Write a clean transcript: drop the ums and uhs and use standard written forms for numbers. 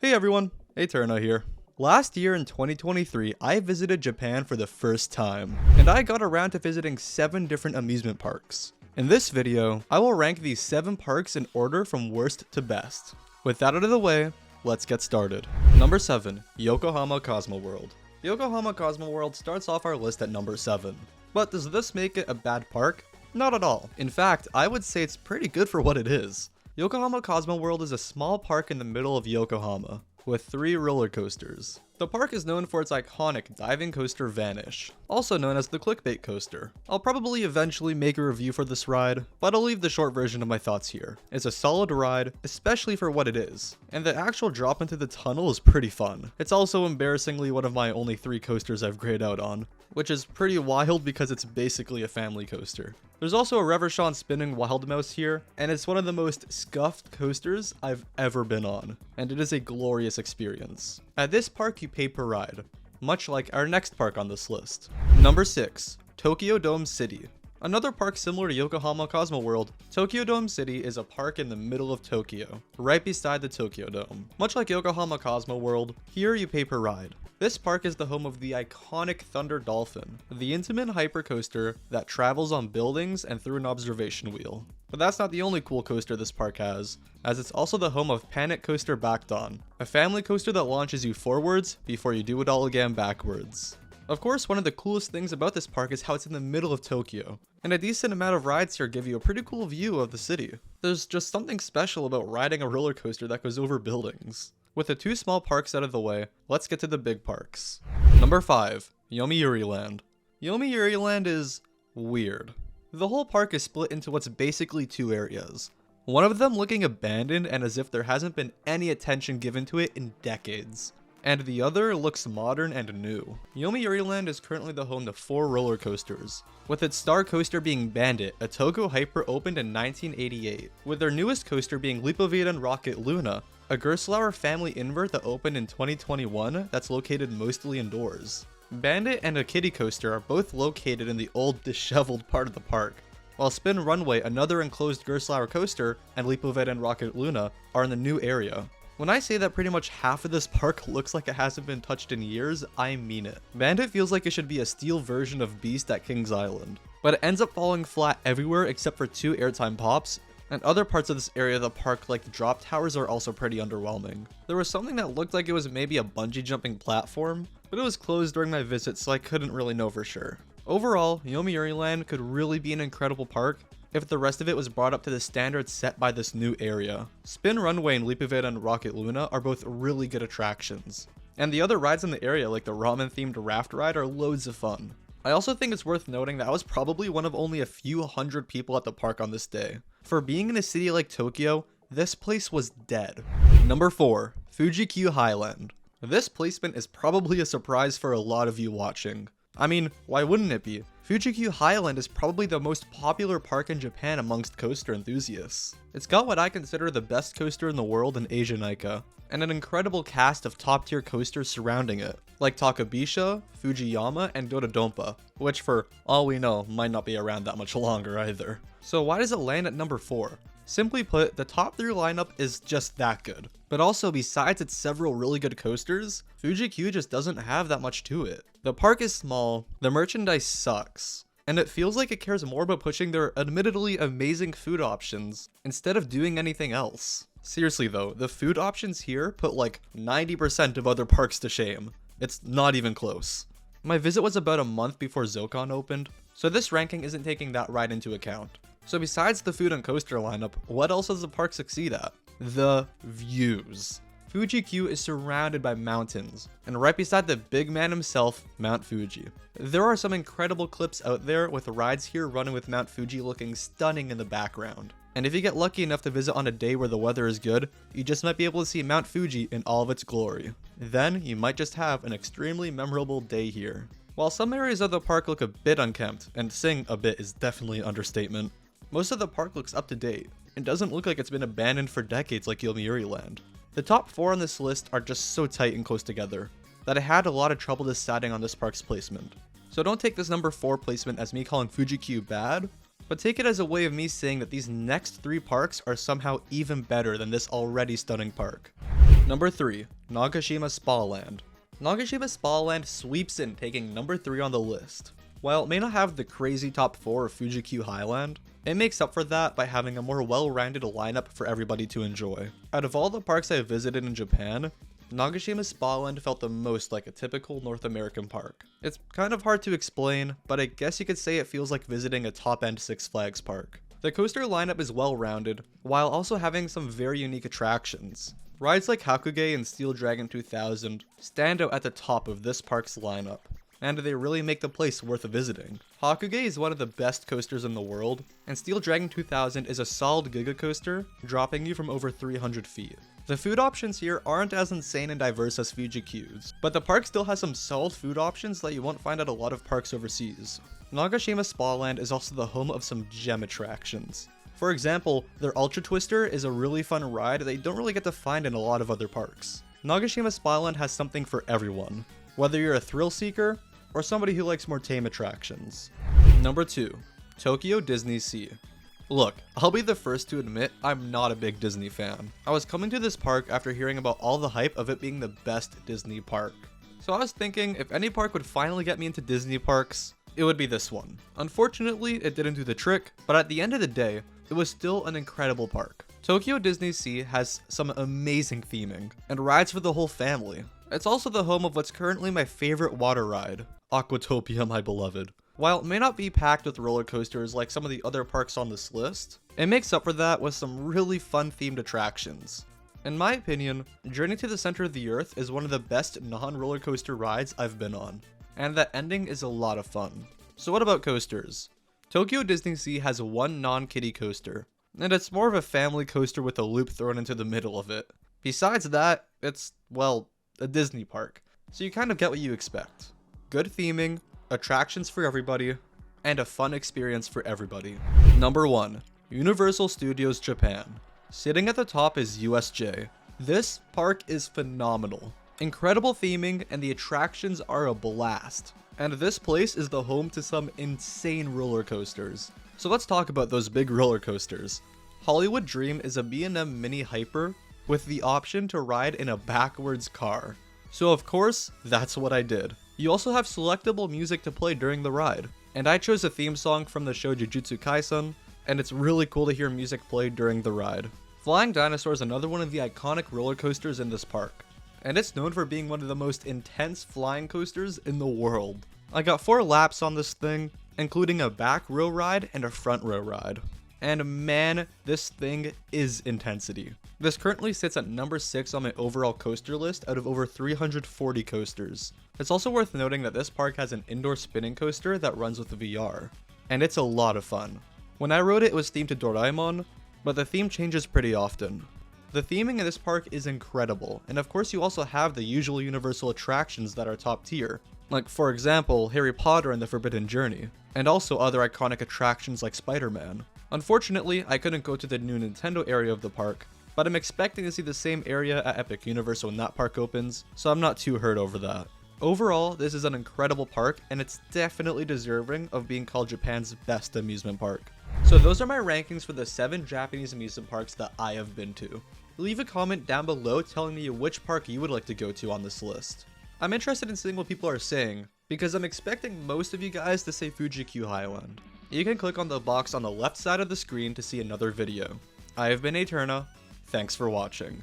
Hey everyone, Eterna here. Last year in 2023, I visited Japan for the first time, and I got around to visiting 7 different amusement parks. In this video, I will rank these 7 parks in order from worst to best. With that out of the way, let's get started. Number 7, Yokohama Cosmo World. Yokohama Cosmo World starts off our list at number 7. But does this make it a bad park? Not at all. In fact, I would say it's pretty good for what it is. Yokohama Cosmo World is a small park in the middle of Yokohama, with 3 roller coasters. The park is known for its iconic diving coaster Vanish, also known as the clickbait coaster. I'll probably eventually make a review for this ride, but I'll leave the short version of my thoughts here. It's a solid ride, especially for what it is, and the actual drop into the tunnel is pretty fun. It's also embarrassingly one of my only 3 coasters I've grayed out on, which is pretty wild because it's basically a family coaster. There's also a Reverchon spinning Wild Mouse here, and it's one of the most scuffed coasters I've ever been on, and it is a glorious experience. At this park you pay per ride, much like our next park on this list. Number 6, Tokyo Dome City. Another park similar to Yokohama Cosmo World, Tokyo Dome City is a park in the middle of Tokyo, right beside the Tokyo Dome. Much like Yokohama Cosmo World, here you pay per ride. This park is the home of the iconic Thunder Dolphin, the intimate hypercoaster that travels on buildings and through an observation wheel. But that's not the only cool coaster this park has, as it's also the home of Panic Coaster Backed On, a family coaster that launches you forwards before you do it all again backwards. Of course, one of the coolest things about this park is how it's in the middle of Tokyo, and a decent amount of rides here give you a pretty cool view of the city. There's just something special about riding a roller coaster that goes over buildings. With the 2 small parks out of the way, let's get to the big parks. Number 5, Yomiuri Land. Yomiuri Land is weird. The whole park is split into what's basically 2 areas. One of them looking abandoned and as if there hasn't been any attention given to it in decades, and the other looks modern and new. Yomiuri Land is currently the home to 4 roller coasters, with its star coaster being Bandit, a Togo Hyper opened in 1988, with their newest coaster being Lipoveden Rocket Luna, a Gerstlauer family invert that opened in 2021 that's located mostly indoors. Bandit and a kiddie coaster are both located in the old disheveled part of the park, while Spin Runway, another enclosed Gerstlauer coaster, and Lipoveden Rocket Luna are in the new area. When I say that pretty much half of this park looks like it hasn't been touched in years, I mean it. Bandit feels like it should be a steel version of Beast at Kings Island, but it ends up falling flat everywhere except for 2 airtime pops, and other parts of this area of the park like the drop towers are also pretty underwhelming. There was something that looked like it was maybe a bungee jumping platform, but it was closed during my visit so I couldn't really know for sure. Overall, Yomiuri Land could really be an incredible park if the rest of it was brought up to the standards set by this new area. Spin Runway and Lipoveden Rocket Luna are both really good attractions, and the other rides in the area like the ramen themed raft ride are loads of fun. I also think it's worth noting that I was probably one of only a few hundred people at the park on this day. For being in a city like Tokyo, this place was dead. Number 4, Fuji-Q Highland. This placement is probably a surprise for a lot of you watching. I mean, why wouldn't it be? Fuji-Q Highland is probably the most popular park in Japan amongst coaster enthusiasts. It's got what I consider the best coaster in the world in Asianica, and an incredible cast of top-tier coasters surrounding it, like Takabisha, Fujiyama, and Dodonpa, which for all we know might not be around that much longer either. So why does it land at number 4? Simply put, the top 3 lineup is just that good. But also, besides its several really good coasters, Fuji-Q just doesn't have that much to it. The park is small, the merchandise sucks, and it feels like it cares more about pushing their admittedly amazing food options instead of doing anything else. Seriously though, the food options here put like 90% of other parks to shame. It's not even close. My visit was about a month before Zokon opened, so this ranking isn't taking that right into account. So besides the food and coaster lineup, what else does the park succeed at? The views. Fuji-Q is surrounded by mountains, and right beside the big man himself, Mount Fuji. There are some incredible clips out there with rides here running with Mount Fuji looking stunning in the background. And if you get lucky enough to visit on a day where the weather is good, you just might be able to see Mount Fuji in all of its glory. Then you might just have an extremely memorable day here. While some areas of the park look a bit unkempt, and saying a bit is definitely an understatement, most of the park looks up to date. It doesn't look like it's been abandoned for decades like Yomiuri Land. The top 4 on this list are just so tight and close together that I had a lot of trouble deciding on this park's placement. So don't take this number 4 placement as me calling Fuji-Q bad, but take it as a way of me saying that these next 3 parks are somehow even better than this already stunning park. Number 3. Nagashima Spa Land. Nagashima Spa Land sweeps in, taking number 3 on the list. While it may not have the crazy top 4 of Fuji-Q Highland, it makes up for that by having a more well-rounded lineup for everybody to enjoy. Out of all the parks I've visited in Japan, Nagashima Spa Land felt the most like a typical North American park. It's kind of hard to explain, but I guess you could say it feels like visiting a top-end Six Flags park. The coaster lineup is well-rounded, while also having some very unique attractions. Rides like Hakuge and Steel Dragon 2000 stand out at the top of this park's lineup, and they really make the place worth visiting. Hakuge is one of the best coasters in the world, and Steel Dragon 2000 is a solid giga coaster, dropping you from over 300 feet. The food options here aren't as insane and diverse as Fuji-Q's, but the park still has some solid food options that you won't find at a lot of parks overseas. Nagashima Spa Land is also the home of some gem attractions. For example, their Ultra Twister is a really fun ride that you don't really get to find in a lot of other parks. Nagashima Spa Land has something for everyone, whether you're a thrill seeker or somebody who likes more tame attractions. Number 2. Tokyo Disney Sea. Look, I'll be the first to admit I'm not a big Disney fan. I was coming to this park after hearing about all the hype of it being the best Disney park. So I was thinking if any park would finally get me into Disney parks, it would be this one. Unfortunately, it didn't do the trick, but at the end of the day, it was still an incredible park. Tokyo Disney Sea has some amazing theming, and rides for the whole family. It's also the home of what's currently my favorite water ride, Aquatopia my beloved. While it may not be packed with roller coasters like some of the other parks on this list, it makes up for that with some really fun themed attractions. In my opinion, Journey to the Center of the Earth is one of the best non-roller coaster rides I've been on, and that ending is a lot of fun. So what about coasters? Tokyo Disney Sea has one non-kiddie coaster, and it's more of a family coaster with a loop thrown into the middle of it. Besides that, it's, well, a Disney park, so you kind of get what you expect. Good theming, attractions for everybody, and a fun experience for everybody. Number 1. Universal Studios Japan. Sitting at the top is USJ. This park is phenomenal. Incredible theming, and the attractions are a blast. And this place is the home to some insane roller coasters. So let's talk about those big roller coasters. Hollywood Dream is a B&M Mini Hyper with the option to ride in a backwards car. So of course, that's what I did. You also have selectable music to play during the ride. And I chose a theme song from the show Jujutsu Kaisen, and it's really cool to hear music played during the ride. Flying Dinosaur is another one of the iconic roller coasters in this park, and it's known for being one of the most intense flying coasters in the world. I got 4 laps on this thing, including a back row ride and a front row ride. And man, this thing is intensity. This currently sits at number 6 on my overall coaster list out of over 340 coasters. It's also worth noting that this park has an indoor spinning coaster that runs with VR, and it's a lot of fun. When I rode it, it was themed to Doraemon, but the theme changes pretty often. The theming in this park is incredible, and of course you also have the usual Universal attractions that are top tier, like for example Harry Potter and the Forbidden Journey, and also other iconic attractions like Spider-Man. Unfortunately, I couldn't go to the new Nintendo area of the park, but I'm expecting to see the same area at Epic Universe when that park opens, so I'm not too hurt over that. Overall, this is an incredible park, and it's definitely deserving of being called Japan's best amusement park. So those are my rankings for the 7 Japanese amusement parks that I have been to. Leave a comment down below telling me which park you would like to go to on this list. I'm interested in seeing what people are saying, because I'm expecting most of you guys to say Fuji-Q Highland. You can click on the box on the left side of the screen to see another video. I have been Eterna, thanks for watching.